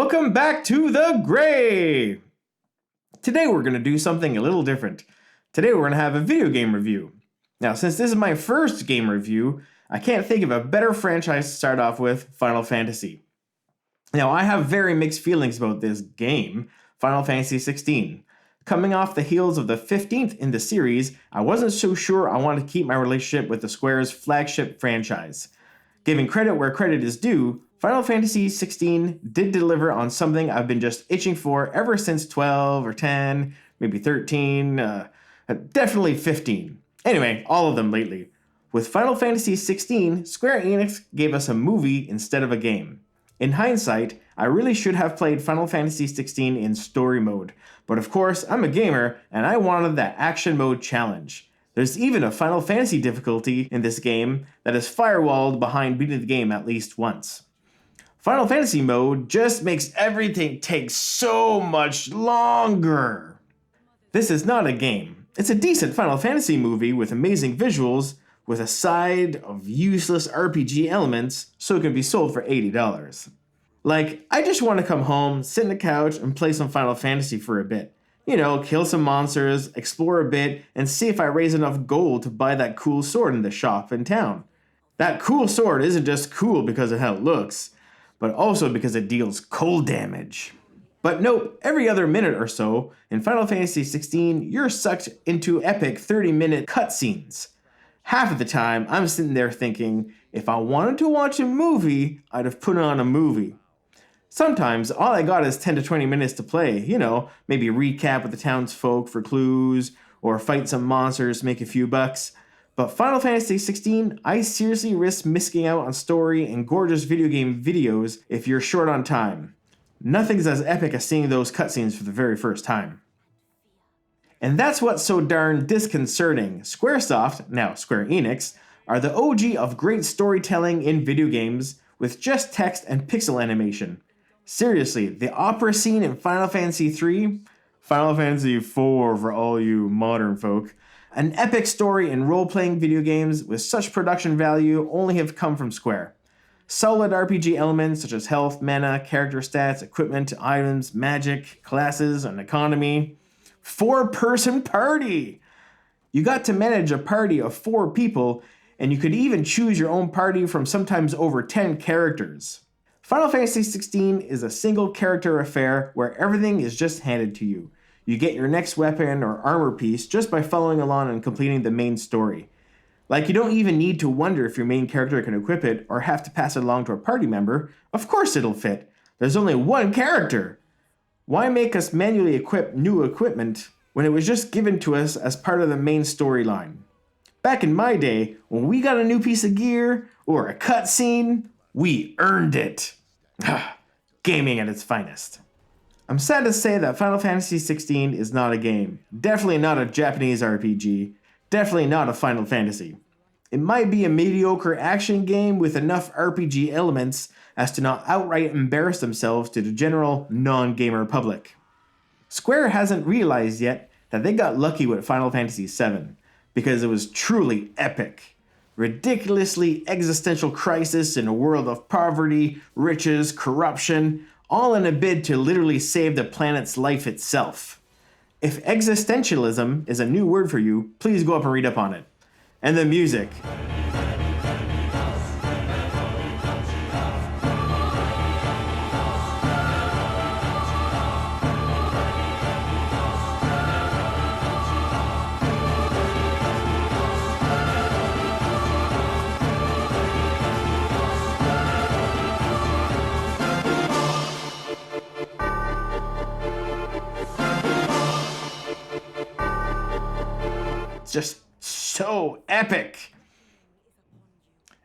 Welcome back to the Gray! Today we're going to do something a little different. Today we're going to have a video game review. Now, since this is my first game review, I can't think of a better franchise to start off with, Final Fantasy. Now, I have very mixed feelings about this game, Final Fantasy XVI. Coming off the heels of the 15th in the series, I wasn't so sure I wanted to keep my relationship with the Square's flagship franchise. Giving credit where credit is due, Final Fantasy XVI did deliver on something I've been just itching for ever since 12 or 10, maybe 13, definitely 15. Anyway, all of them lately. With Final Fantasy XVI, SquareEnix gave us a movie instead of a game. In hindsight, I really should have played Final Fantasy XVI in story mode, but of course, I'm a gamer and I wanted that action mode challenge. There's even a Final Fantasy difficulty in this game that is firewalled behind beating the game at least once. Final Fantasy mode just makes everything take so much longer. This is not a game. It's a decent Final Fantasy movie with amazing visuals, with a side of useless RPG elements, so it can be sold for $80. Like, I just want to come home, sit on the couch, and play some Final Fantasy for a bit. You know, kill some monsters, explore a bit, and see if I raise enough gold to buy that cool sword in the shop in town. That cool sword isn't just cool because of how it looks, but also because it deals cold damage. But note, every other minute or so, in Final Fantasy XVI, you're sucked into epic 30-minute cutscenes. Half of the time, I'm sitting there thinking, if I wanted to watch a movie, I'd have put on a movie. Sometimes, all I got is 10 to 20 minutes to play, maybe recap with the townsfolk for clues, or fight some monsters to make a few bucks. But Final Fantasy XVI, I seriously risk missing out on story and gorgeous video game videos if you're short on time. Nothing's as epic as seeing those cutscenes for the very first time. And that's what's so darn disconcerting. Squaresoft, now SquareEnix, are the OG of great storytelling in video games with just text and pixel animation. Seriously, the opera scene in Final Fantasy III, Final Fantasy IV for all you modern folk, an epic story in role-playing video games with such production value only have come from Square. Solid RPG elements such as health, mana, character stats, equipment, items, magic, classes, and economy. 4-person party! You got to manage a party of 4 people, and you could even choose your own party from sometimes over 10 characters. Final Fantasy XVI is a single character affair where everything is just handed to you. You get your next weapon or armor piece just by following along and completing the main story. Like, you don't even need to wonder if your main character can equip it or have to pass it along to a party member. Of course it'll fit. There's only one character. Why make us manually equip new equipment when it was just given to us as part of the main storyline? Back in my day, when we got a new piece of gear or a cutscene, we earned it. Gaming at its finest. I'm sad to say that Final Fantasy XVI is not a game. Definitely not a Japanese RPG. Definitely not a Final Fantasy. It might be a mediocre action game with enough RPG elements as to not outright embarrass themselves to the general non-gamer public. Square hasn't realized yet that they got lucky with Final Fantasy VII, because it was truly epic. Ridiculously existential crisis in a world of poverty, riches, corruption, all in a bid to literally save the planet's life itself. If existentialism is a new word for you, please go up and read up on it. And the music. Just so epic.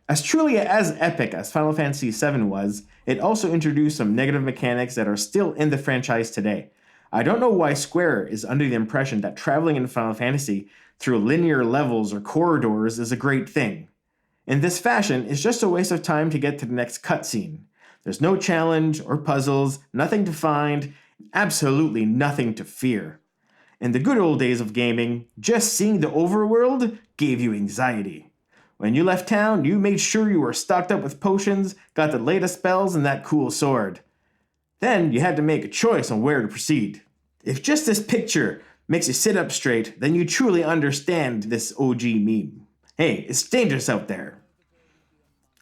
As truly as epic as Final Fantasy VII was, it also introduced some negative mechanics that are still in the franchise today. I don't know why Square is under the impression that traveling in Final Fantasy through linear levels or corridors is a great thing. In this fashion, it's just a waste of time to get to the next cutscene. There's no challenge or puzzles, nothing to find, absolutely nothing to fear. In the good old days of gaming, just seeing the overworld gave you anxiety. When you left town, you made sure you were stocked up with potions, got the latest spells, and that cool sword. Then you had to make a choice on where to proceed. If just this picture makes you sit up straight, then you truly understand this OG meme. Hey, it's dangerous out there.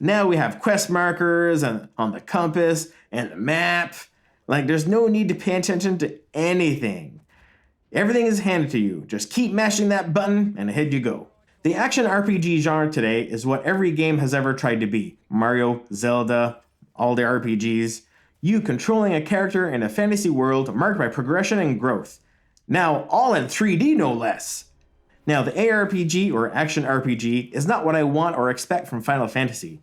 Now we have quest markers on the compass and the map. Like, there's no need to pay attention to anything. Everything is handed to you. Just keep mashing that button and ahead you go. The action RPG genre today is what every game has ever tried to be. Mario, Zelda, all the RPGs. You controlling a character in a fantasy world marked by progression and growth. Now, all in 3D no less. Now, the ARPG or action RPG is not what I want or expect from Final Fantasy.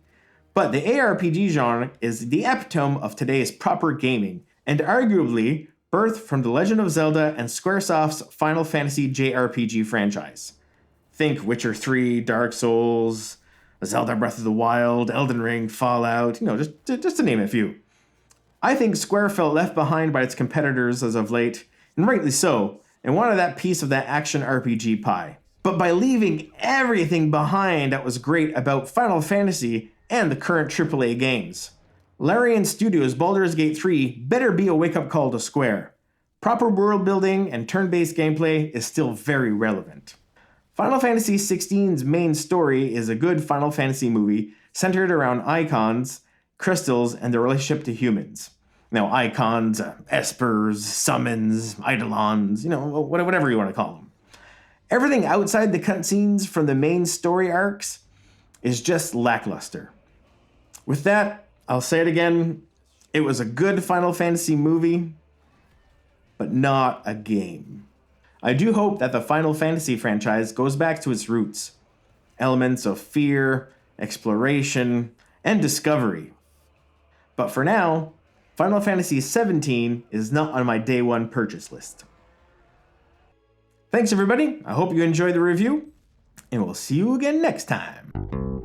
But the ARPG genre is the epitome of today's proper gaming, and arguably birthed from The Legend of Zelda and Squaresoft's Final Fantasy JRPG franchise. Think Witcher 3, Dark Souls, Zelda Breath of the Wild, Elden Ring, Fallout, just to name a few. I think Square felt left behind by its competitors as of late, and rightly so, and wanted that piece of that action RPG pie. But by leaving everything behind that was great about Final Fantasy and the current AAA games. Larian Studios' Baldur's Gate 3 better be a wake-up call to Square. Proper world building and turn-based gameplay is still very relevant. Final Fantasy XVI's main story is a good Final Fantasy movie centered around icons, crystals, and their relationship to humans. Now, icons, espers, summons, eidolons, whatever you want to call them. Everything outside the cutscenes from the main story arcs is just lackluster. With that, I'll say it again, it was a good Final Fantasy movie, but not a game. I do hope that the Final Fantasy franchise goes back to its roots. Elements of fear, exploration, and discovery. But for now, Final Fantasy XVII is not on my day one purchase list. Thanks everybody, I hope you enjoyed the review, and we'll see you again next time.